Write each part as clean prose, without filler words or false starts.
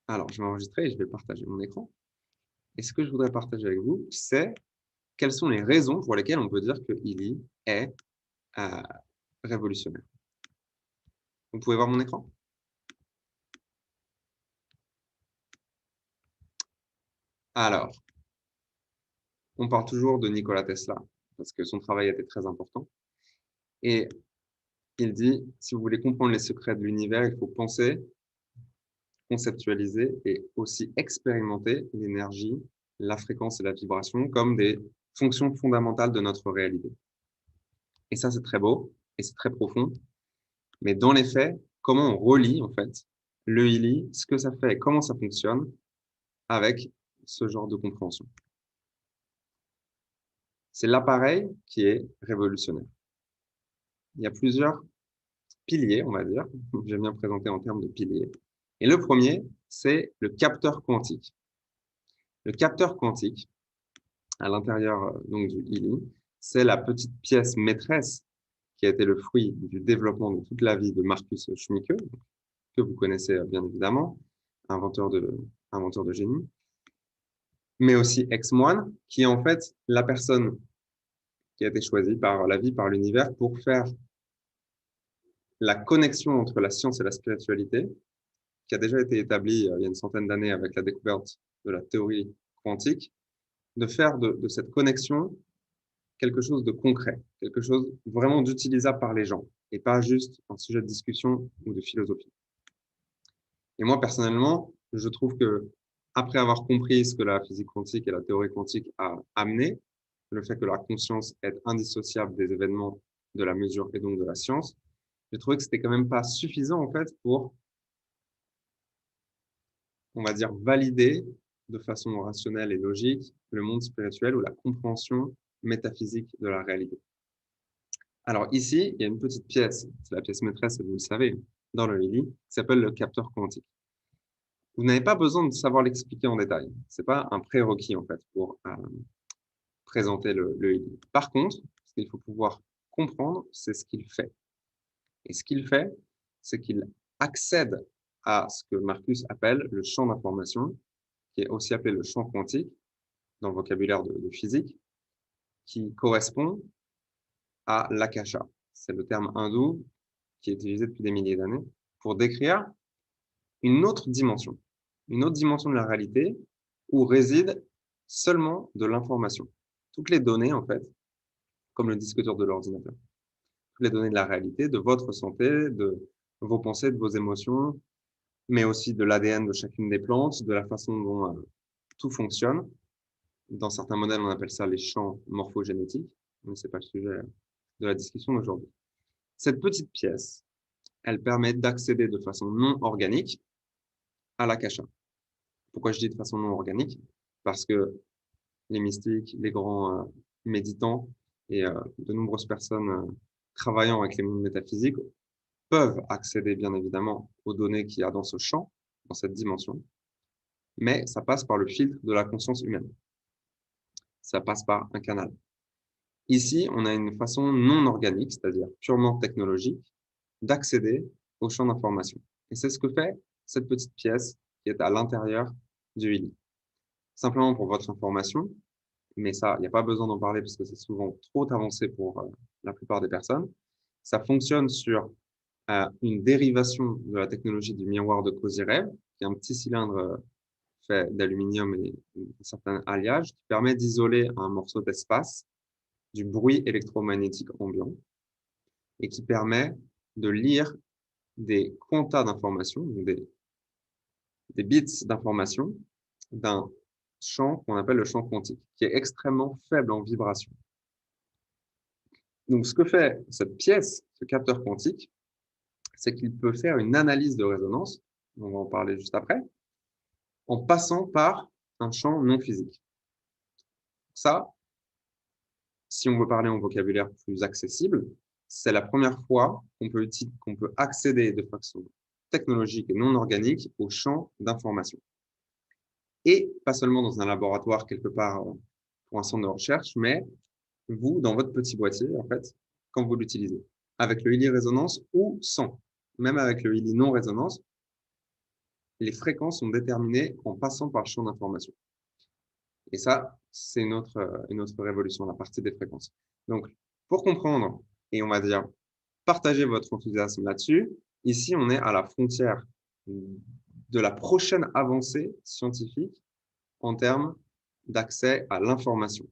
Alors, je vais enregistrer et je vais partager mon écran. Et ce que je voudrais partager avec vous, c'est quelles sont les raisons pour lesquelles on peut dire que Illy est euh, révolutionnaire. Vous pouvez voir mon écran? Alors, on parle toujours de Nikola Tesla parce que son travail était très important. Et il dit, si vous voulez comprendre les secrets de l'univers, il faut penser, conceptualiser et aussi expérimenter l'énergie, la fréquence et la vibration comme des fonctions fondamentales de notre réalité. Et ça, c'est très beau et c'est très profond. Mais dans les faits, comment on relie en fait le Illy, ce que ça fait et comment ça fonctionne avec ce genre de compréhension. C'est l'appareil qui est révolutionnaire. Il y a plusieurs piliers, on va dire. J'aime bien présenter en termes de piliers. Et le premier, c'est le capteur quantique. Le capteur quantique, à l'intérieur donc du Illy, c'est la petite pièce maîtresse qui a été le fruit du développement de toute la vie de Marcus Schmincke, que vous connaissez bien évidemment, inventeur de, inventeur de génie, mais aussi ex-moine, qui est en fait la personne qui a été choisie par la vie, par l'univers, pour faire la connexion entre la science et la spiritualité, qui a déjà été établie il y a une centaine d'années avec la découverte de la théorie quantique, de faire de cette connexion quelque chose de concret, quelque chose vraiment d'utilisable par les gens, et pas juste un sujet de discussion ou de philosophie. Et moi, personnellement, je trouve que après avoir compris ce que la physique quantique et la théorie quantique a amené, le fait que la conscience est indissociable des événements, de la mesure et donc de la science, j'ai trouvé que c'était quand même pas suffisant en fait pour, on va dire, valider de façon rationnelle et logique le monde spirituel ou la compréhension métaphysique de la réalité. Alors ici, il y a une petite pièce, c'est la pièce maîtresse, vous le savez, dans le Lily, qui s'appelle le capteur quantique. Vous n'avez pas besoin de savoir l'expliquer en détail. C'est pas un prérequis en fait pour présenter le Lily. Par contre, ce qu'il faut pouvoir comprendre, c'est ce qu'il fait. Et ce qu'il fait, c'est qu'il accède à ce que Marcus appelle le champ d'information, qui est aussi appelé le champ quantique dans le vocabulaire de physique, qui correspond à l'akasha. C'est le terme hindou qui est utilisé depuis des milliers d'années pour décrire une autre dimension de la réalité où réside seulement de l'information. Toutes les données, en fait, comme le disque dur de l'ordinateur, toutes les données de la réalité, de votre santé, de vos pensées, de vos émotions, mais aussi de l'ADN de chacune des plantes, de la façon dont tout fonctionne. Dans certains modèles, on appelle ça les champs morphogénétiques, mais ce n'est pas le sujet de la discussion d'aujourd'hui. Cette petite pièce, elle permet d'accéder de façon non organique à l'akasha. Pourquoi je dis de façon non organique? Parce que les mystiques, les grands méditants et de nombreuses personnes travaillant avec les mondes métaphysiques peuvent accéder bien évidemment aux données qu'il y a dans ce champ, dans cette dimension, mais ça passe par le filtre de la conscience humaine. Ça passe par un canal. Ici, on a une façon non organique, c'est-à-dire purement technologique, d'accéder au champ d'information. Et c'est ce que fait cette petite pièce qui est à l'intérieur du Illy. Simplement pour votre information, mais ça, il n'y a pas besoin d'en parler parce que c'est souvent trop avancé pour la plupart des personnes. Ça fonctionne sur une dérivation de la technologie du miroir de Kozyrev, qui est un petit cylindre fait d'aluminium et un certain alliage qui permet d'isoler un morceau d'espace du bruit électromagnétique ambiant et qui permet de lire des quantas d'informations, des bits d'informations d'un champ qu'on appelle le champ quantique, qui est extrêmement faible en vibration. Donc, ce que fait cette pièce, ce capteur quantique, c'est qu'il peut faire une analyse de résonance, on va en parler juste après, en passant par un champ non physique. Ça, si on veut parler en vocabulaire plus accessible, c'est la première fois qu'on peut accéder de façon technologique et non organique au champ d'information. Et pas seulement dans un laboratoire quelque part pour un centre de recherche, mais vous, dans votre petit boîtier, en fait, quand vous l'utilisez, avec le Illy résonance ou sans. Même avec le Illy non résonance, les fréquences sont déterminées en passant par le champ d'information. Et ça, c'est une autre révolution, la partie des fréquences. Donc, pour comprendre, et on va dire, partager votre enthousiasme là-dessus, ici, on est à la frontière de la prochaine avancée scientifique en termes d'accès à l'information.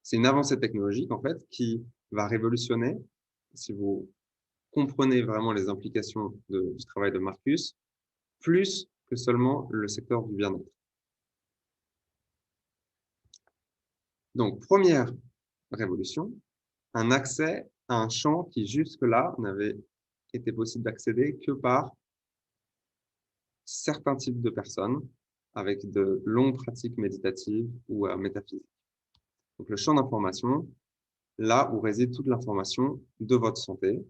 C'est une avancée technologique, en fait, qui va révolutionner, si vous comprenez vraiment les implications du travail de Marcus, plus que seulement le secteur du bien-être. Donc, première révolution, un accès à un champ qui jusque-là n'avait été possible d'accéder que par certains types de personnes avec de longues pratiques méditatives ou métaphysiques. Donc, le champ d'information, là où réside toute l'information de votre santé,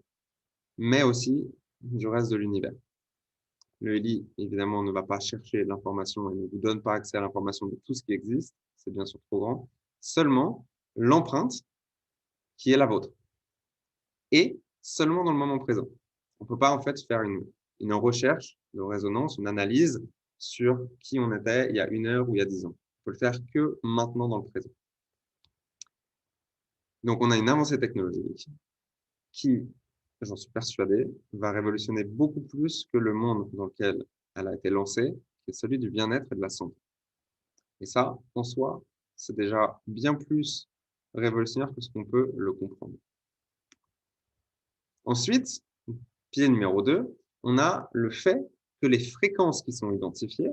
mais aussi du reste de l'univers. Le LI, évidemment, ne va pas chercher l'information et ne vous donne pas accès à l'information de tout ce qui existe, c'est bien sûr trop grand, seulement l'empreinte qui est la vôtre, et seulement dans le moment présent. On ne peut pas en fait faire une recherche de résonance, une analyse sur qui on était il y a 1 heure ou il y a 10 ans. On peut le faire que maintenant dans le présent. Donc, on a une avancée technologique qui, j'en suis persuadé, va révolutionner beaucoup plus que le monde dans lequel elle a été lancée, qui est celui du bien-être et de la santé. Et ça, en soi, c'est déjà bien plus révolutionnaire que ce qu'on peut le comprendre. Ensuite, pilier numéro 2, on a le fait que les fréquences qui sont identifiées,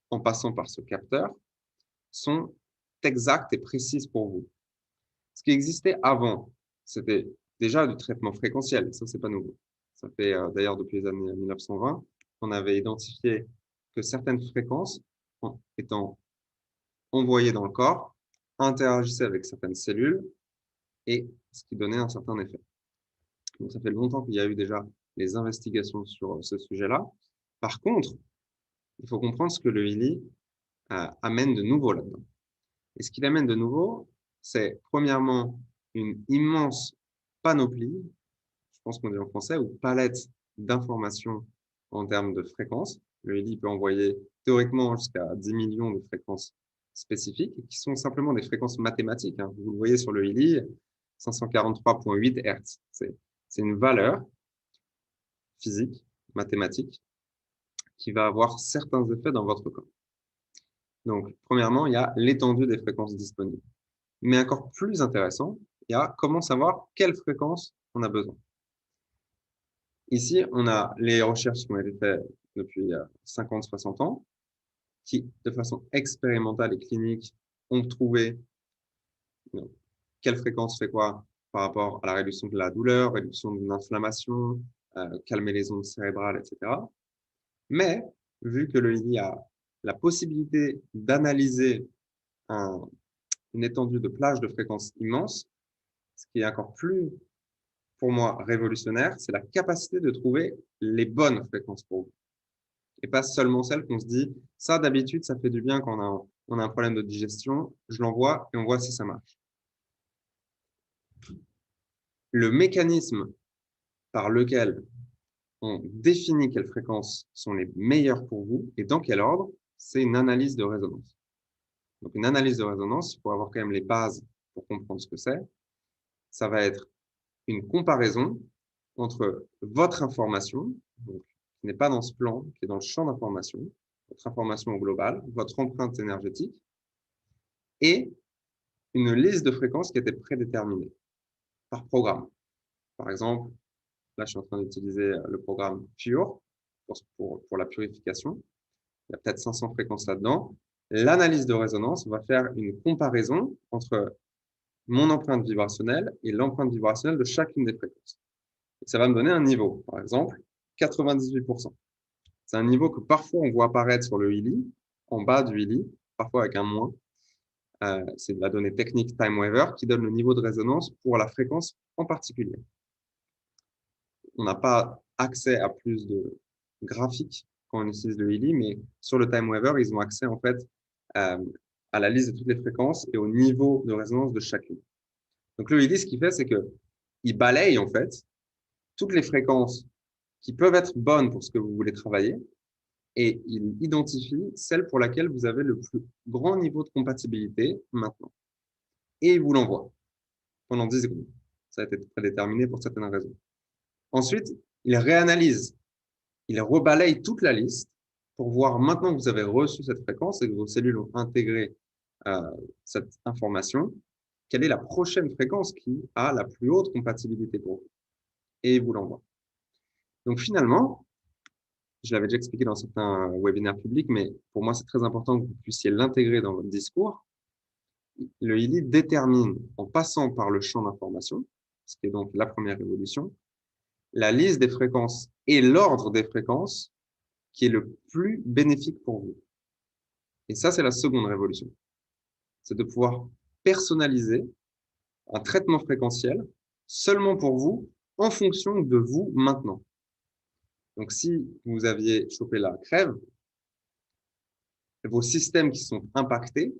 en passant par ce capteur, sont exactes et précises pour vous. Ce qui existait avant, c'était déjà du traitement fréquentiel. Ça, c'est pas nouveau. Ça fait d'ailleurs depuis les années 1920 qu'on avait identifié que certaines fréquences, étant envoyées dans le corps, interagissaient avec certaines cellules et ce qui donnait un certain effet. Donc, ça fait longtemps qu'il y a eu déjà les investigations sur ce sujet-là. Par contre, il faut comprendre ce que le Healy amène de nouveau là-dedans. Et ce qu'il amène de nouveau, c'est premièrement une immense panoplie, je pense qu'on dit en français, ou palette d'informations en termes de fréquences. Le Healy peut envoyer théoriquement jusqu'à 10 millions de fréquences spécifiques, qui sont simplement des fréquences mathématiques. Hein. Vous le voyez sur le Healy, 543,8 Hz. C'est une valeur physique, mathématique, qui va avoir certains effets dans votre corps. Donc, premièrement, il y a l'étendue des fréquences disponibles. Mais encore plus intéressant, il y a comment savoir quelle fréquence on a besoin. Ici, on a les recherches qui ont été faites depuis 50-60 ans, qui, de façon expérimentale et clinique, ont trouvé quelle fréquence fait quoi par rapport à la réduction de la douleur, réduction de l'inflammation, calmer les ondes cérébrales, etc. Mais, vu que le LI a la possibilité d'analyser une étendue de plage de fréquences immense, ce qui est encore plus, pour moi, révolutionnaire, c'est la capacité de trouver les bonnes fréquences pour vous. Et pas seulement celles qu'on se dit, ça d'habitude, ça fait du bien quand on a un problème de digestion, je l'envoie et on voit si ça marche. Le mécanisme par lequel on définit quelles fréquences sont les meilleures pour vous et dans quel ordre, c'est une analyse de résonance. Donc, une analyse de résonance, il faut avoir quand même les bases pour comprendre ce que c'est. Ça va être une comparaison entre votre information, donc, qui n'est pas dans ce plan, qui est dans le champ d'information, votre information globale, votre empreinte énergétique, et une liste de fréquences qui était prédéterminée par programme. Par exemple, là, je suis en train d'utiliser le programme Pure pour la purification. Il y a peut-être 500 fréquences là-dedans. L'analyse de résonance va faire une comparaison entre mon empreinte vibrationnelle et l'empreinte vibrationnelle de chacune des fréquences. Et ça va me donner un niveau. Par exemple, 98%. C'est un niveau que parfois on voit apparaître sur le Healy, en bas du Healy, parfois avec un moins. C'est de la donnée technique TimeWaver qui donne le niveau de résonance pour la fréquence en particulier. On n'a pas accès à plus de graphiques quand on utilise le Healy, mais sur le TimeWaver, ils ont accès en fait à la liste de toutes les fréquences et au niveau de résonance de chacune. Donc le Healy, ce qu'il fait, c'est que il balaye en fait toutes les fréquences qui peuvent être bonnes pour ce que vous voulez travailler, et il identifie celle pour laquelle vous avez le plus grand niveau de compatibilité maintenant. Et il vous l'envoie pendant 10 secondes. Ça a été prédéterminé pour certaines raisons. Ensuite, il réanalyse, il rebalaye toute la liste pour voir maintenant que vous avez reçu cette fréquence et que vos cellules ont intégré cette information, quelle est la prochaine fréquence qui a la plus haute compatibilité pour vous. Et il vous l'envoie. Donc finalement, je l'avais déjà expliqué dans certains webinaires publics, mais pour moi, c'est très important que vous puissiez l'intégrer dans votre discours. Le ILI détermine, en passant par le champ d'information, ce qui est donc la première évolution, la liste des fréquences et l'ordre des fréquences qui est le plus bénéfique pour vous. Et ça, c'est la seconde révolution. C'est de pouvoir personnaliser un traitement fréquentiel seulement pour vous, en fonction de vous maintenant. Donc, si vous aviez chopé la crève, vos systèmes qui sont impactés,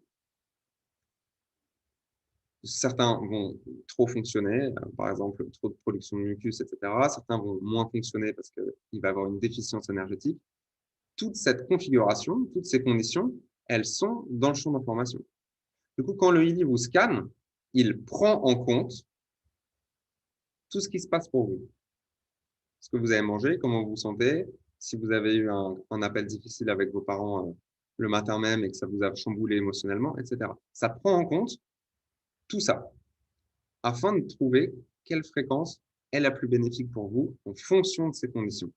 certains vont trop fonctionner, par exemple, trop de production de mucus, etc. Certains vont moins fonctionner parce qu'il va y avoir une déficience énergétique. Toute cette configuration, toutes ces conditions, elles sont dans le champ d'information. Du coup, quand le ILI vous scanne, il prend en compte tout ce qui se passe pour vous. Ce que vous avez mangé, comment vous vous sentez, si vous avez eu un appel difficile avec vos parents le matin même et que ça vous a chamboulé émotionnellement, etc. Ça prend en compte tout ça afin de trouver quelle fréquence est la plus bénéfique pour vous en fonction de ces conditions.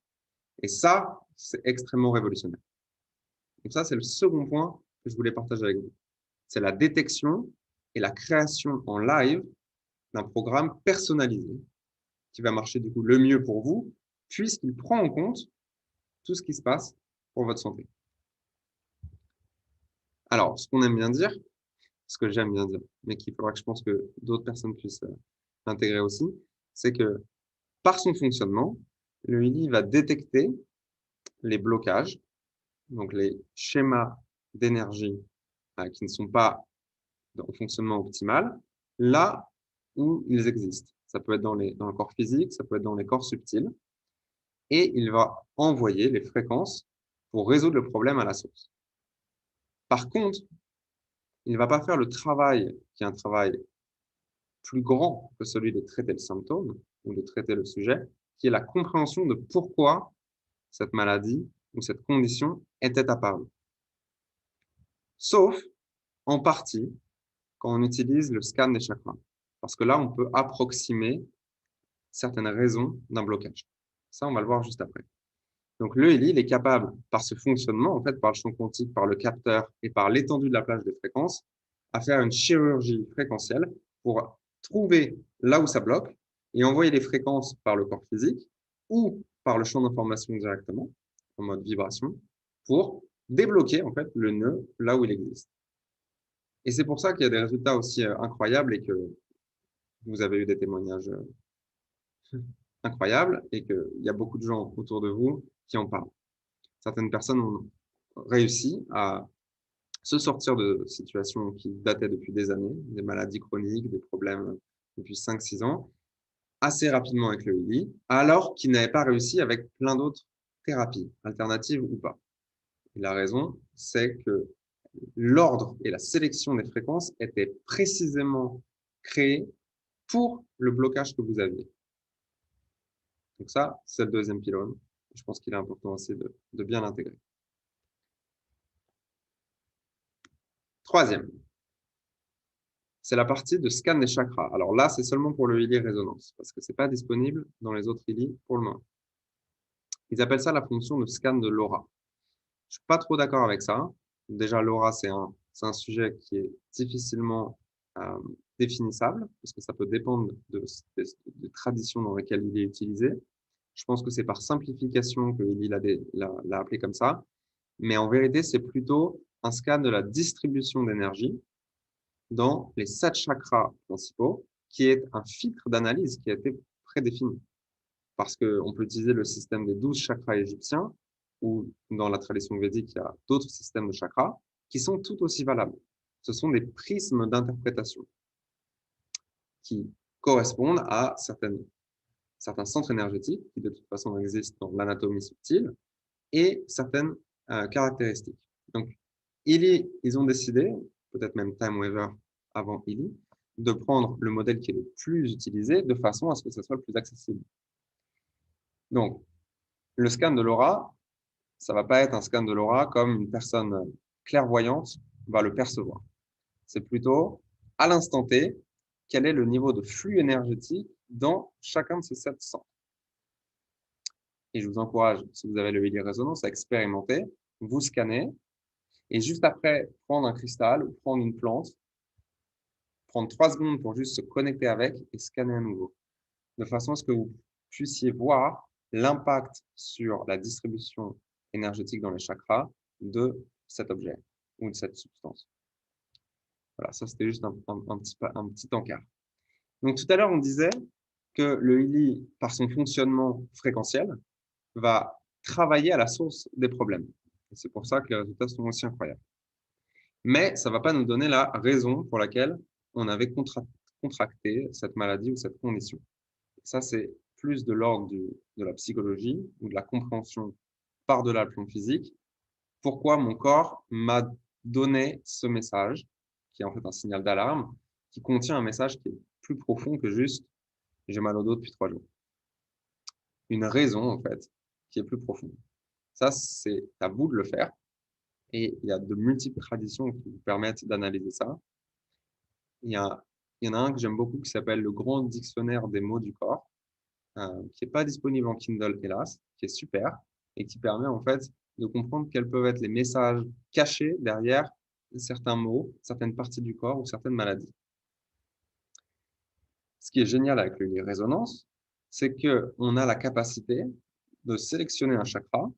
Et ça, c'est extrêmement révolutionnaire. Donc ça, c'est le second point que je voulais partager avec vous. C'est la détection et la création en live d'un programme personnalisé qui va marcher du coup le mieux pour vous, puisqu'il prend en compte tout ce qui se passe pour votre santé. Alors, ce qu'on aime bien dire, ce que j'aime bien dire, mais qu'il faudra que je pense que d'autres personnes puissent l'intégrer aussi, c'est que par son fonctionnement, le ILI va détecter les blocages, donc les schémas d'énergie qui ne sont pas en fonctionnement optimal, là où ils existent. Ça peut être dans le corps physique, ça peut être dans les corps subtils, et il va envoyer les fréquences pour résoudre le problème à la source. Par contre, il ne va pas faire le travail qui est un travail plus grand que celui de traiter le symptôme ou de traiter le sujet, qui est la compréhension de pourquoi cette maladie ou cette condition était apparue. Sauf, en partie, quand on utilise le scan des chakras. Parce que là, on peut approximer certaines raisons d'un blocage. Ça, on va le voir juste après. Donc, le ILI, il est capable, par ce fonctionnement, en fait, par le champ quantique, par le capteur et par l'étendue de la plage des fréquences, à faire une chirurgie fréquentielle pour trouver là où ça bloque et envoyer les fréquences par le corps physique ou par le champ d'information directement, en mode vibration, pour débloquer, en fait, le nœud là où il existe. Et c'est pour ça qu'il y a des résultats aussi incroyables et que vous avez eu des témoignages incroyables et qu'il y a beaucoup de gens autour de vous qui en parlent. Certaines personnes ont réussi à se sortir de situations qui dataient depuis des années, des maladies chroniques, des problèmes depuis 5-6 ans, assez rapidement avec le ILI, alors qu'ils n'avaient pas réussi avec plein d'autres thérapies, alternatives ou pas. Et la raison, c'est que l'ordre et la sélection des fréquences étaient précisément créés pour le blocage que vous aviez. Donc ça, c'est le deuxième pylône. Je pense qu'il est important aussi de bien l'intégrer. Troisième, c'est la partie de scan des chakras. Alors là, c'est seulement pour le ILI résonance, parce que ce n'est pas disponible dans les autres ILI pour le moment. Ils appellent ça la fonction de scan de l'aura. Je ne suis pas trop d'accord avec ça. Déjà, l'aura, c'est un sujet qui est difficilement définissable, parce que ça peut dépendre de traditions dans lesquelles il est utilisé. Je pense que c'est par simplification que l'ILI l'a appelé comme ça. Mais en vérité, c'est plutôt un scan de la distribution d'énergie dans les 7 chakras principaux, qui est un filtre d'analyse qui a été prédéfini. Parce qu'on peut utiliser le système des 12 chakras égyptiens, ou dans la tradition védique, il y a d'autres systèmes de chakras qui sont tout aussi valables. Ce sont des prismes d'interprétation qui correspondent à certaines certains centres énergétiques qui de toute façon existent dans l'anatomie subtile et certaines caractéristiques. Donc, ils ont décidé, peut-être même Time Weaver avant Illy, de prendre le modèle qui est le plus utilisé de façon à ce que ça soit le plus accessible. Donc, le scan de l'aura, ça va pas être un scan de l'aura comme une personne clairvoyante va le percevoir. C'est plutôt, à l'instant T, quel est le niveau de flux énergétique dans chacun de ces 7 centres. Et je vous encourage, si vous avez le Illy résonance, à expérimenter, vous scannez, et juste après, prendre un cristal ou prendre une plante, prendre 3 secondes pour juste se connecter avec et scanner à nouveau, de façon à ce que vous puissiez voir l'impact sur la distribution énergétique dans les chakras de cet objet ou de cette substance. Voilà, ça c'était juste un petit encart. Donc tout à l'heure, on disait que le Illy, par son fonctionnement fréquentiel, va travailler à la source des problèmes. C'est pour ça que les résultats sont aussi incroyables. Mais ça ne va pas nous donner la raison pour laquelle on avait contracté cette maladie ou cette condition. Ça, c'est plus de l'ordre de la psychologie ou de la compréhension par-delà le plan physique. Pourquoi mon corps m'a donné ce message, qui est en fait un signal d'alarme, qui contient un message qui est plus profond que juste « j'ai mal au dos depuis 3 jours ». Une raison, en fait, qui est plus profonde. Ça, c'est à vous de le faire. Et il y a de multiples traditions qui vous permettent d'analyser ça. Il y en a un que j'aime beaucoup qui s'appelle le Grand Dictionnaire des mots du corps, qui n'est pas disponible en Kindle, hélas, qui est super et qui permet en fait de comprendre quels peuvent être les messages cachés derrière certains mots, certaines parties du corps ou certaines maladies. Ce qui est génial avec les résonances, c'est qu'on a la capacité de sélectionner un chakra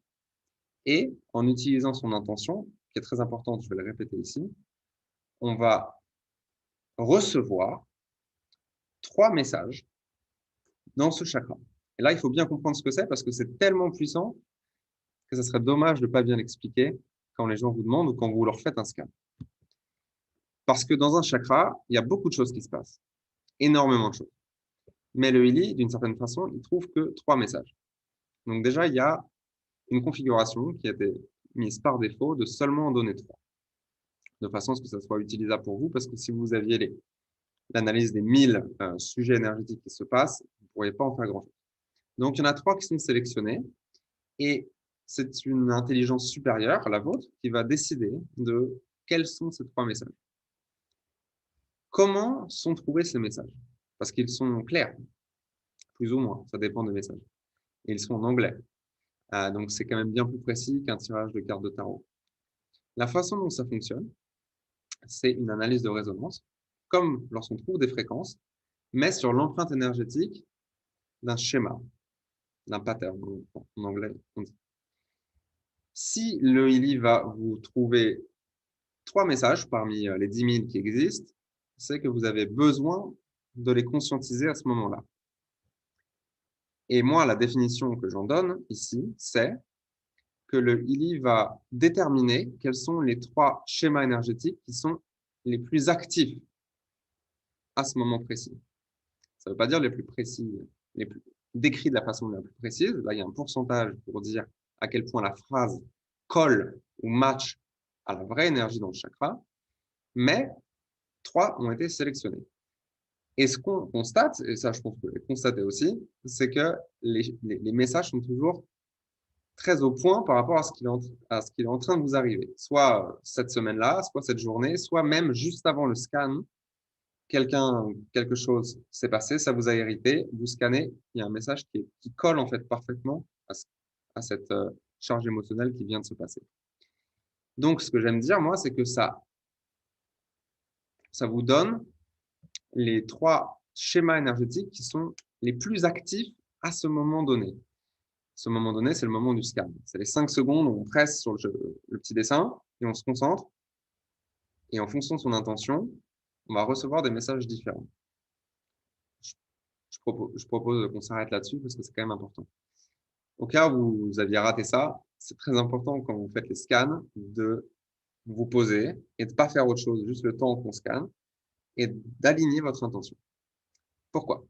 et en utilisant son intention, qui est très importante, je vais le répéter ici, on va recevoir 3 messages dans ce chakra. Et là, il faut bien comprendre ce que c'est parce que c'est tellement puissant que ça serait dommage de ne pas bien l'expliquer quand les gens vous demandent ou quand vous leur faites un scan. Parce que dans un chakra, il y a beaucoup de choses qui se passent, énormément de choses. Mais le Illy, d'une certaine façon, il trouve que 3 messages. Donc déjà, il y a une configuration qui a été mise par défaut de seulement en donner 3, de façon à ce que ça soit utilisable pour vous, parce que si vous aviez l'analyse des 1000 sujets énergétiques qui se passent, vous ne pourriez pas en faire grand-chose. Donc, il y en a 3 qui sont sélectionnés, et c'est une intelligence supérieure, la vôtre, qui va décider de quels sont ces 3 messages. Comment sont trouvés ces messages? Parce qu'ils sont clairs, plus ou moins, ça dépend des messages. Et ils sont en anglais. Donc, c'est quand même bien plus précis qu'un tirage de cartes de tarot. La façon dont ça fonctionne, c'est une analyse de résonance, comme lorsqu'on trouve des fréquences, mais sur l'empreinte énergétique d'un schéma, d'un pattern, en anglais, on dit. Si le Illy va vous trouver 3 messages parmi les 10 000 qui existent, c'est que vous avez besoin de les conscientiser à ce moment-là. Et moi, la définition que j'en donne ici, c'est que le Illy va déterminer quels sont les 3 schémas énergétiques qui sont les plus actifs à ce moment précis. Ça ne veut pas dire les plus précis, les plus décrits de la façon la plus précise. Là, il y a un pourcentage pour dire à quel point la phrase colle ou match à la vraie énergie dans le chakra, mais 3 ont été sélectionnés. Et ce qu'on constate, et ça je pense que vous l'avez constaté aussi, c'est que les messages sont toujours très au point par rapport à ce qu'il est en train de vous arriver. Soit cette semaine-là, soit cette journée, soit même juste avant le scan, quelque chose s'est passé, ça vous a irrité, vous scannez, il y a un message qui colle en fait parfaitement à cette charge émotionnelle qui vient de se passer. Donc, ce que j'aime dire, moi, c'est que ça vous donne les 3 schémas énergétiques qui sont les plus actifs à ce moment donné. Ce moment donné, c'est le moment du scan. C'est les 5 secondes où on presse sur le petit dessin et on se concentre. Et en fonction de son intention, on va recevoir des messages différents. Je propose qu'on s'arrête là-dessus parce que c'est quand même important. Au cas où vous aviez raté ça, c'est très important quand vous faites les scans de vous poser et de ne pas faire autre chose, juste le temps qu'on scanne, et d'aligner votre intention. Pourquoi?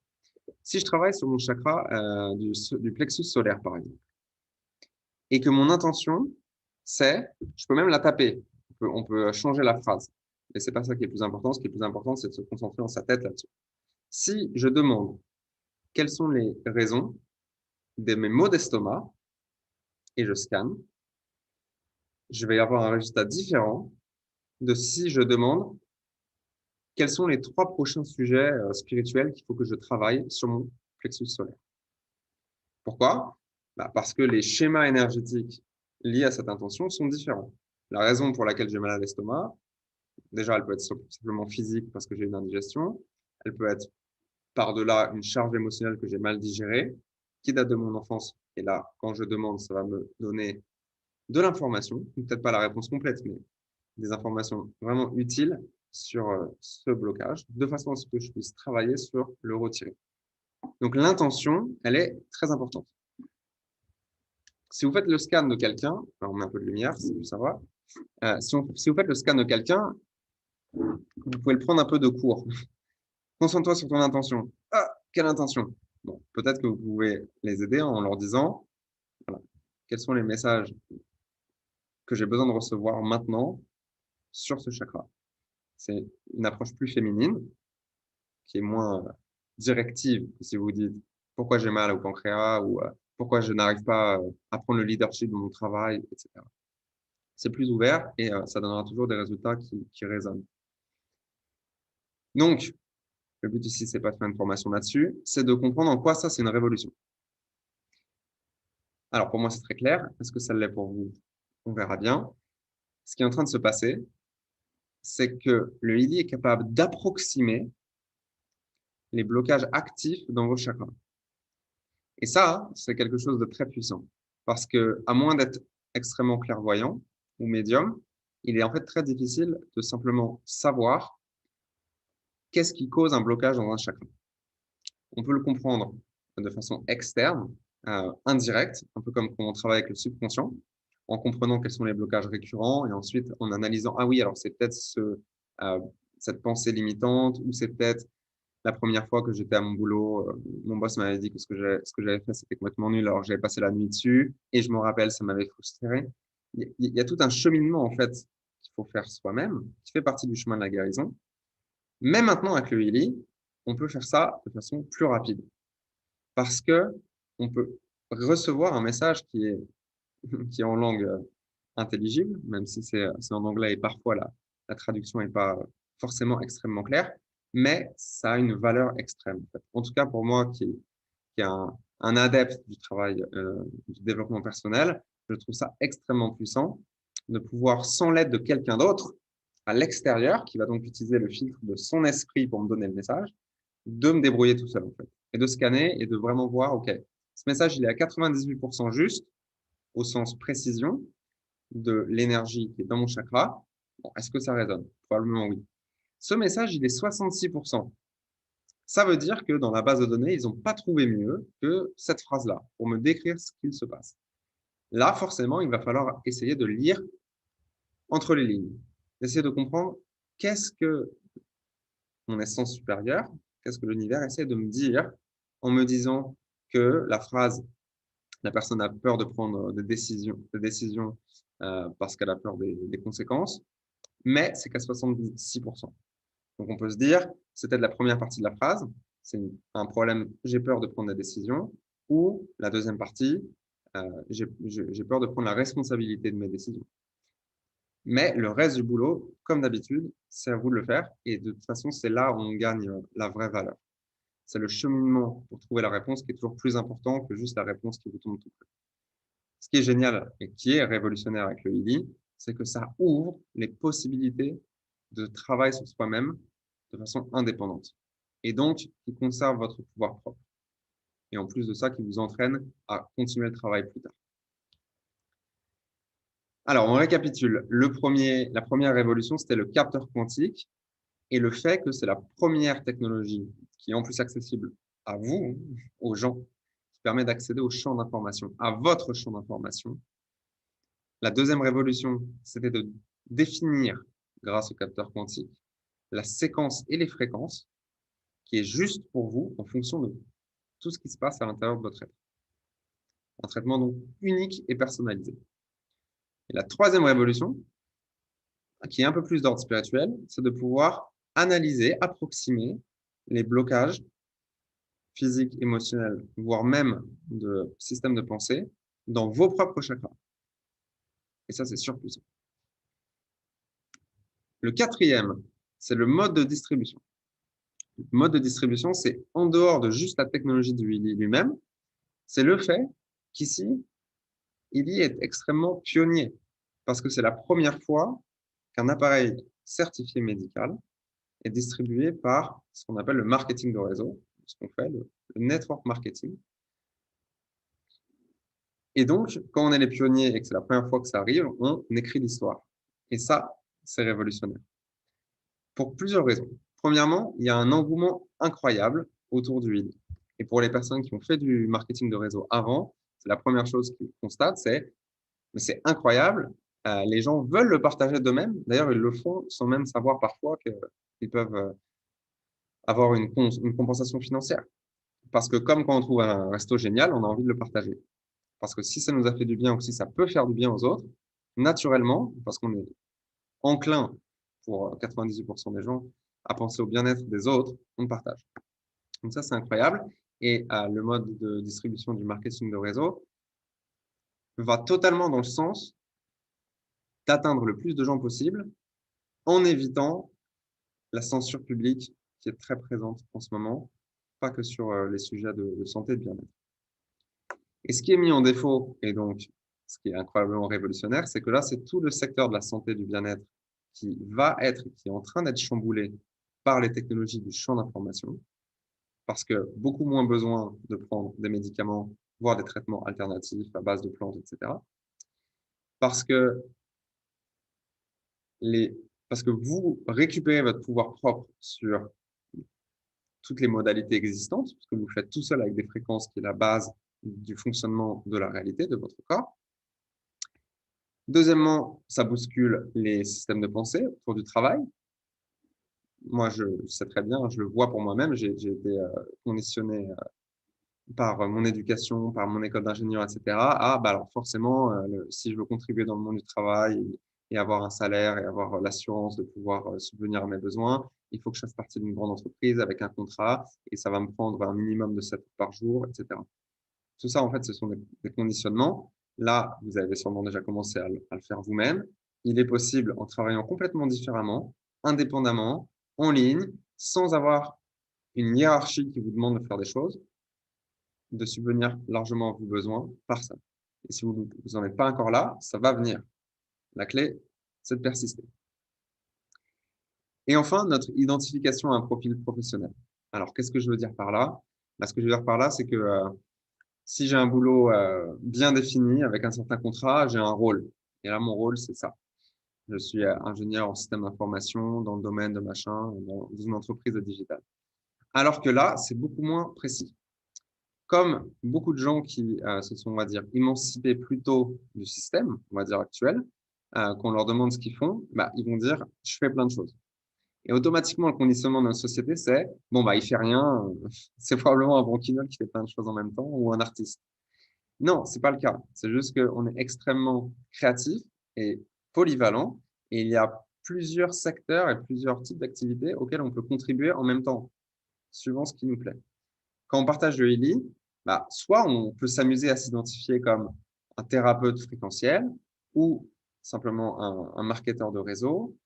Si je travaille sur mon chakra du plexus solaire, par exemple, et que mon intention, c'est, je peux même la taper, on peut changer la phrase, mais c'est pas ça qui est le plus important. Ce qui est le plus important, c'est de se concentrer dans sa tête là-dessus. Si je demande quelles sont les raisons de mes maux d'estomac et je scanne, je vais avoir un résultat différent de si je demande quels sont les 3 prochains sujets spirituels qu'il faut que je travaille sur mon plexus solaire. Pourquoi? Bah, parce que les schémas énergétiques liés à cette intention sont différents. La raison pour laquelle j'ai mal à l'estomac, déjà, elle peut être simplement physique parce que j'ai une indigestion. Elle peut être par-delà une charge émotionnelle que j'ai mal digérée, qui date de mon enfance. Et là, quand je demande, ça va me donner de l'information, peut-être pas la réponse complète, mais des informations vraiment utiles sur ce blocage, de façon à ce que je puisse travailler sur le retirer. Donc l'intention, elle est très importante. Si vous faites le scan de quelqu'un, on met un peu de lumière, c'est plus savoir. Si vous faites le scan de quelqu'un, vous pouvez le prendre un peu de court. Concentre-toi sur ton intention. Ah, quelle intention? Bon, peut-être que vous pouvez les aider en leur disant, voilà, quels sont les messages que j'ai besoin de recevoir maintenant sur ce chakra. C'est une approche plus féminine, qui est moins directive que si vous dites pourquoi j'ai mal au pancréas ou pourquoi je n'arrive pas à prendre le leadership de mon travail, etc. C'est plus ouvert et ça donnera toujours des résultats qui résonnent. Donc, le but ici, c'est pas de faire une formation là-dessus, c'est de comprendre en quoi ça, c'est une révolution. Alors, pour moi, c'est très clair. Est-ce que ça l'est pour vous? On verra bien. Ce qui est en train de se passer, c'est que le Lily est capable d'approximer les blocages actifs dans vos chakras. Et ça, c'est quelque chose de très puissant. Parce que, à moins d'être extrêmement clairvoyant ou médium, il est en fait très difficile de simplement savoir qu'est-ce qui cause un blocage dans un chakra. On peut le comprendre de façon externe, indirecte, un peu comme quand on travaille avec le subconscient, en comprenant quels sont les blocages récurrents et ensuite en analysant, ah oui, alors c'est peut-être cette pensée limitante ou c'est peut-être la première fois que j'étais à mon boulot, mon boss m'avait dit que ce que j'avais fait, c'était complètement nul, alors j'avais passé la nuit dessus et je me rappelle, ça m'avait frustré. Il y a tout un cheminement, en fait, qu'il faut faire soi-même, qui fait partie du chemin de la guérison. Mais maintenant, avec le Healy, on peut faire ça de façon plus rapide parce que on peut recevoir un message qui est en langue intelligible, même si c'est en anglais et parfois la traduction n'est pas forcément extrêmement claire, mais ça a une valeur extrême. En fait. En tout cas, pour moi, qui est un adepte du travail du développement personnel, je trouve ça extrêmement puissant de pouvoir, sans l'aide de quelqu'un d'autre, à l'extérieur, qui va donc utiliser le filtre de son esprit pour me donner le message, de me débrouiller tout seul, en fait, et de scanner et de vraiment voir, OK, ce message, il est à 98% juste, au sens précision, de l'énergie qui est dans mon chakra. Bon, est-ce que ça résonne? Probablement oui. Ce message, il est 66%. Ça veut dire que dans la base de données, ils n'ont pas trouvé mieux que cette phrase-là pour me décrire ce qu'il se passe. Là, forcément, il va falloir essayer de lire entre les lignes, essayer de comprendre qu'est-ce que mon essence supérieure, qu'est-ce que l'univers essaie de me dire en me disant que la phrase la personne a peur de prendre des décisions parce qu'elle a peur des conséquences, mais c'est qu'à 66%. Donc on peut se dire, c'est peut-être la première partie de la phrase, c'est un problème, j'ai peur de prendre des décisions, ou la deuxième partie, j'ai peur de prendre la responsabilité de mes décisions. Mais le reste du boulot, comme d'habitude, c'est à vous de le faire, et de toute façon, c'est là où on gagne la vraie valeur. C'est le cheminement pour trouver la réponse qui est toujours plus important que juste la réponse qui vous tombe tout près. Ce qui est génial et qui est révolutionnaire avec le Healy, c'est que ça ouvre les possibilités de travail sur soi-même de façon indépendante. Et donc, qui conserve votre pouvoir propre. Et en plus de ça, qui vous entraîne à continuer le travail plus tard. Alors, on récapitule. La première révolution, c'était le capteur quantique et le fait que c'est la première technologie qui est en plus accessible à vous, aux gens, qui permet d'accéder au champ d'information, à votre champ d'information. La deuxième révolution, c'était de définir, grâce au capteur quantique, la séquence et les fréquences qui est juste pour vous en fonction de tout ce qui se passe à l'intérieur de votre être. Un traitement donc unique et personnalisé. Et la troisième révolution, qui est un peu plus d'ordre spirituel, c'est de pouvoir analyser, approximer les blocages physiques, émotionnels, voire même de systèmes de pensée dans vos propres chakras. Et ça, c'est surpuissant. Le quatrième, c'est le mode de distribution. Le mode de distribution, c'est en dehors de juste la technologie du Willy lui-même, c'est le fait qu'ici, Willy est extrêmement pionnier parce que c'est la première fois qu'un appareil certifié médical est distribué par ce qu'on appelle le marketing de réseau, ce qu'on fait, le network marketing. Et donc, quand on est les pionniers et que c'est la première fois que ça arrive, on écrit l'histoire. Et ça, c'est révolutionnaire. Pour plusieurs raisons. Premièrement, il y a un engouement incroyable autour du lead. Et pour les personnes qui ont fait du marketing de réseau avant, c'est la première chose qu'ils constatent, c'est incroyable, les gens veulent le partager d'eux-mêmes. D'ailleurs, ils le font sans même savoir parfois qu'ils peuvent avoir une compensation financière. Parce que comme quand on trouve un resto génial, on a envie de le partager. Parce que si ça nous a fait du bien ou si ça peut faire du bien aux autres, naturellement, parce qu'on est enclin pour 98% des gens à penser au bien-être des autres, on partage. Donc ça, c'est incroyable. Et le mode de distribution du marketing de réseau va totalement dans le sens d'atteindre le plus de gens possible en évitant la censure publique qui est très présente en ce moment, pas que sur les sujets de santé et de bien-être. Et ce qui est mis en défaut, et donc ce qui est incroyablement révolutionnaire, c'est que là, c'est tout le secteur de la santé et du bien-être qui est en train d'être chamboulé par les technologies du champ d'information, parce que beaucoup moins besoin de prendre des médicaments, voire des traitements alternatifs à base de plantes, etc. Parce que, parce que vous récupérez votre pouvoir propre sur toutes les modalités existantes, parce que vous le faites tout seul avec des fréquences qui est la base du fonctionnement de la réalité de votre corps. Deuxièmement, ça bouscule les systèmes de pensée autour du travail. Moi, je sais très bien, je le vois pour moi-même, j'ai été conditionné par mon éducation, par mon école d'ingénieur, etc. Bah alors forcément, si je veux contribuer dans le monde du travail et avoir un salaire et avoir l'assurance de pouvoir subvenir à mes besoins, il faut que je fasse partie d'une grande entreprise avec un contrat et ça va me prendre un minimum de 7 heures par jour, etc. Tout ça, en fait, ce sont des conditionnements. Là, vous avez sûrement déjà commencé à le faire vous-même. Il est possible, en travaillant complètement différemment, indépendamment, en ligne, sans avoir une hiérarchie qui vous demande de faire des choses, de subvenir largement à vos besoins par ça. Et si vous n'en êtes pas encore là, ça va venir. La clé, c'est de persister. Et enfin, notre identification à un profil professionnel. Alors, qu'est-ce que je veux dire par là? Ce que je veux dire par là, c'est que si j'ai un boulot bien défini avec un certain contrat, j'ai un rôle. Et là, mon rôle, c'est ça. Je suis ingénieur en système d'information dans le domaine de machin, dans une entreprise de digital. Alors que là, c'est beaucoup moins précis. Comme beaucoup de gens qui se sont, on va dire, émancipés plutôt du système, on va dire actuel, qu'on leur demande ce qu'ils font, bah, ils vont dire, je fais plein de choses. Et automatiquement, le conditionnement de notre société, c'est, bon, bah, il fait rien, c'est probablement un branquignol qui fait plein de choses en même temps ou un artiste. Non, c'est pas le cas. C'est juste qu'on est extrêmement créatif et polyvalent et il y a plusieurs secteurs et plusieurs types d'activités auxquels on peut contribuer en même temps, suivant ce qui nous plaît. Quand on partage le Healy, bah, soit on peut s'amuser à s'identifier comme un thérapeute fréquentiel ou simplement un marketeur de réseau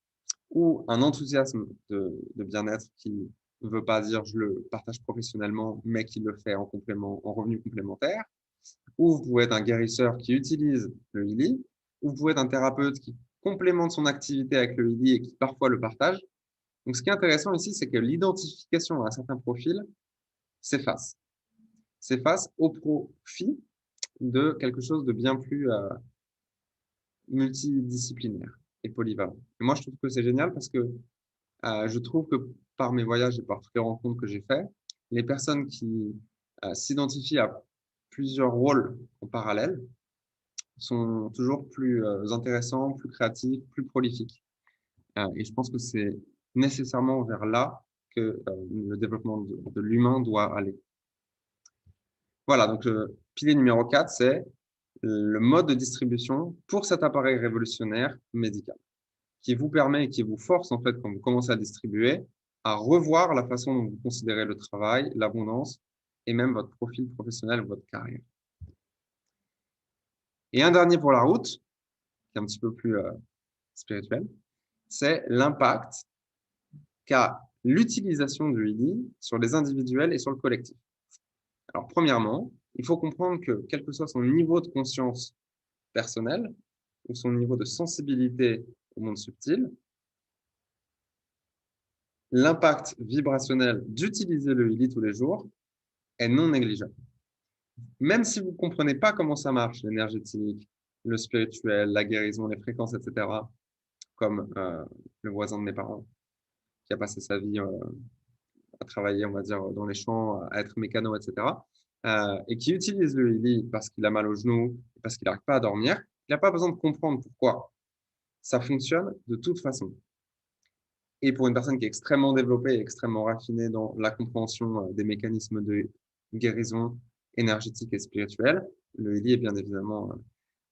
ou un enthousiasme de bien-être qui ne veut pas dire je le partage professionnellement, mais qui le fait en complément, en revenu complémentaire. Ou vous pouvez être un guérisseur qui utilise le Healy, ou vous pouvez être un thérapeute qui complémente son activité avec le Healy et qui parfois le partage. Donc, ce qui est intéressant ici, c'est que l'identification à un certain profil s'efface. S'efface au profit de quelque chose de bien plus multidisciplinaire et polyvalent. Et moi, je trouve que c'est génial parce que je trouve que par mes voyages et par toutes les rencontres que j'ai faites, les personnes qui s'identifient à plusieurs rôles en parallèle sont toujours plus intéressants, plus créatifs, plus prolifiques. Et je pense que c'est nécessairement vers là que le développement de l'humain doit aller. Voilà, donc le pilier numéro 4, c'est le mode de distribution pour cet appareil révolutionnaire médical, qui vous permet et qui vous force, en fait, quand vous commencez à distribuer, à revoir la façon dont vous considérez le travail, l'abondance et même votre profil professionnel, votre carrière. Et un dernier pour la route, qui est un petit peu plus spirituel, c'est l'impact qu'a l'utilisation du HILI sur les individuels et sur le collectif. Alors, premièrement, il faut comprendre que quel que soit son niveau de conscience personnel ou son niveau de sensibilité au monde subtil, l'impact vibrationnel d'utiliser le HILI tous les jours est non négligeable. Même si vous ne comprenez pas comment ça marche, l'énergétique, le spirituel, la guérison, les fréquences, etc., comme le voisin de mes parents qui a passé sa vie à travailler, on va dire, dans les champs, à être mécano, etc., et qui utilise le HILI parce qu'il a mal au genou, parce qu'il n'arrive pas à dormir, il n'a pas besoin de comprendre pourquoi. Ça fonctionne de toute façon. Et pour une personne qui est extrêmement développée et extrêmement raffinée dans la compréhension des mécanismes de guérison énergétique et spirituelle, le HILI est bien évidemment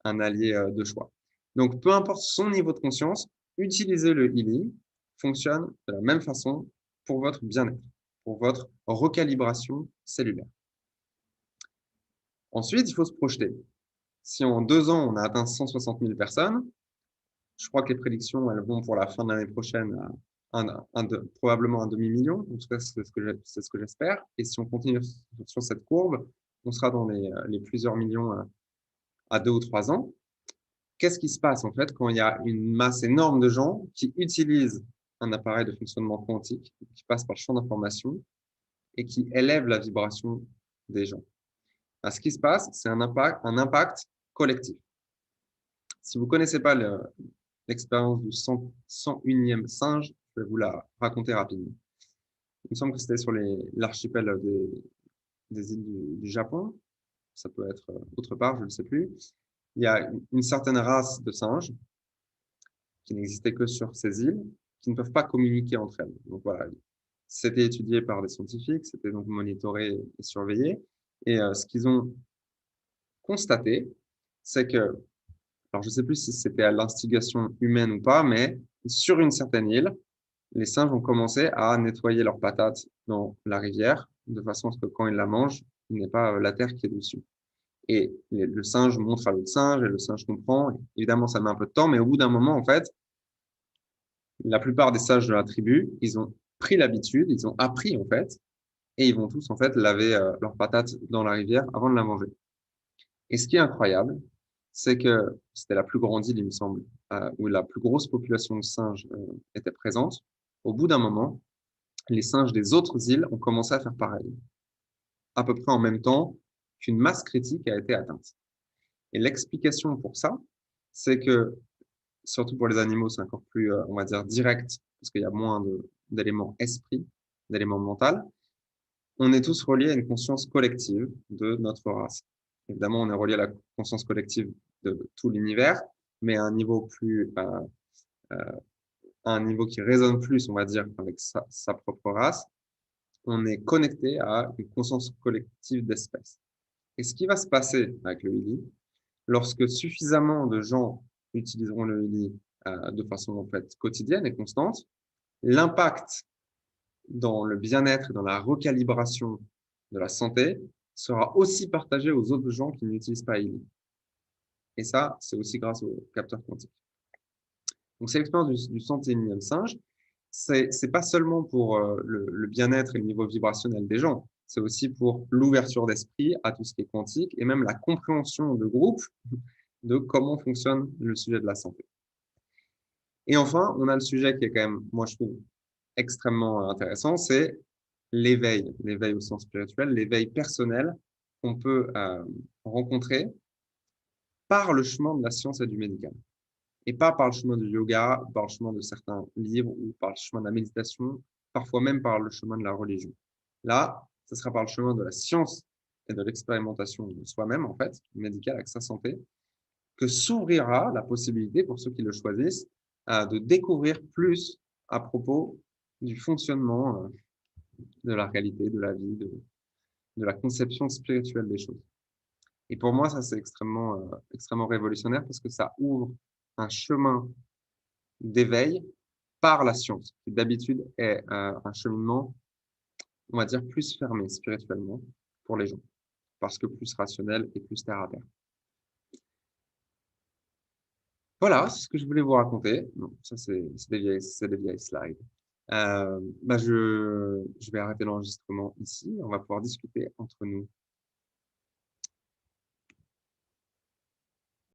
un allié de choix. Donc, peu importe son niveau de conscience, utiliser le HILI fonctionne de la même façon pour votre bien-être, pour votre recalibration cellulaire. Ensuite, il faut se projeter. Si en 2 ans, on a atteint 160 000 personnes, je crois que les prédictions, elles vont pour la fin de l'année prochaine à probablement un demi-million. En tout cas, c'est ce que j'espère. Et si on continue sur cette courbe, on sera dans les plusieurs millions à 2 ou 3 ans. Qu'est-ce qui se passe en fait quand il y a une masse énorme de gens qui utilisent un appareil de fonctionnement quantique, qui passe par le champ d'information et qui élève la vibration des gens? Ce qui se passe, c'est un impact collectif. Si vous ne connaissez pas l'expérience du 101e singe, je vais vous la raconter rapidement. Il me semble que c'était sur l'archipel des îles du Japon. Ça peut être autre part, je ne sais plus. Il y a une certaine race de singes qui n'existait que sur ces îles, qui ne peuvent pas communiquer entre elles. Donc voilà, c'était étudié par des scientifiques, c'était donc monitoré et surveillé. Et ce qu'ils ont constaté, c'est que, alors je ne sais plus si c'était à l'instigation humaine ou pas, mais sur une certaine île, les singes ont commencé à nettoyer leurs patates dans la rivière, de façon à ce que quand ils la mangent, il n'y ait pas la terre qui est dessus. Et le singe montre à l'autre singe, et le singe comprend. Évidemment, ça met un peu de temps, mais au bout d'un moment, en fait, la plupart des sages de la tribu, ils ont pris l'habitude, ils ont appris, en fait, et ils vont tous, en fait, laver leurs patates dans la rivière avant de la manger. Et ce qui est incroyable, c'est que c'était la plus grande île, il me semble, où la plus grosse population de singes était présente. Au bout d'un moment, les singes des autres îles ont commencé à faire pareil, à peu près en même temps qu'une masse critique a été atteinte. Et l'explication pour ça, c'est que, surtout pour les animaux, c'est encore plus, on va dire, direct, parce qu'il y a moins d'éléments esprit, d'éléments mental. On est tous reliés à une conscience collective de notre race. Évidemment, on est relié à la conscience collective de tout l'univers, mais à un niveau plus, à un niveau qui résonne plus, on va dire, avec sa propre race. On est connecté à une conscience collective d'espèces. Et ce qui va se passer avec le HILI, lorsque suffisamment de gens utiliseront le HILI de façon en fait quotidienne et constante, l'impact dans le bien-être et dans la recalibration de la santé sera aussi partagé aux autres gens qui n'utilisent pas HILI. Et ça, c'est aussi grâce au capteur quantique. Donc, c'est l'expérience du 101e singe. C'est pas seulement pour le bien-être et le niveau vibrationnel des gens, c'est aussi pour l'ouverture d'esprit à tout ce qui est quantique et même la compréhension de groupe de comment fonctionne le sujet de la santé. Et enfin, on a le sujet qui est quand même, moi je trouve, extrêmement intéressant, c'est l'éveil au sens spirituel, l'éveil personnel qu'on peut rencontrer par le chemin de la science et du médical. Et pas par le chemin du yoga, par le chemin de certains livres ou par le chemin de la méditation, parfois même par le chemin de la religion. Là, ce sera par le chemin de la science et de l'expérimentation de soi-même, en fait, médicale avec sa santé, que s'ouvrira la possibilité pour ceux qui le choisissent de découvrir plus à propos du fonctionnement de la réalité, de la vie, de la conception spirituelle des choses. Et pour moi, ça, c'est extrêmement révolutionnaire parce que ça ouvre un chemin d'éveil par la science, qui d'habitude est, un cheminement, on va dire, plus fermé spirituellement pour les gens, parce que plus rationnel et plus terre à terre. Voilà, c'est ce que je voulais vous raconter. Bon, ça, c'est des vieilles slides. Bah, je vais arrêter l'enregistrement ici. On va pouvoir discuter entre nous